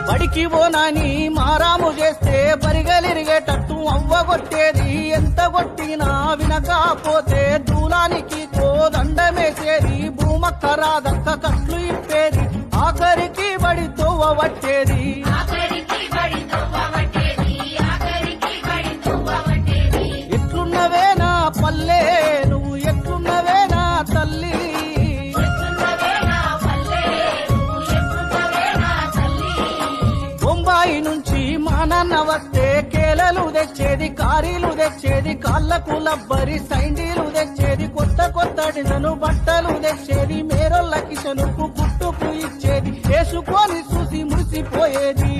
బడికి పోనాని మారాము చేస్తే బరిగలిరిగేటట్టు అవ్వగొట్టేది, ఎంత కొట్టినా వినకపోతే దూలానికి కోదండమేసేది, భూమక్క రాదక్క కట్లు ఇప్పేది, ఆఖరికి బడి తోవబట్టేది. ఎట్లున్నవే నా పల్లె, నువ్వు ఎట్లున్నవే నా తల్లి, బొంబాయి నుంచి మా నాన్న వస్తే కేలలు తెచ్చేది, కారీలు తెచ్చేది, కాళ్లకు లబ్బరి సైండీలు తెచ్చేది, కొత్త కొత్త డిజను బట్టలు తెచ్చేది, మేరొల్ల కిషనుకు గుట్టుకు ఇచ్చేది, వేసుకొని చూసి మురిసిపోయేది.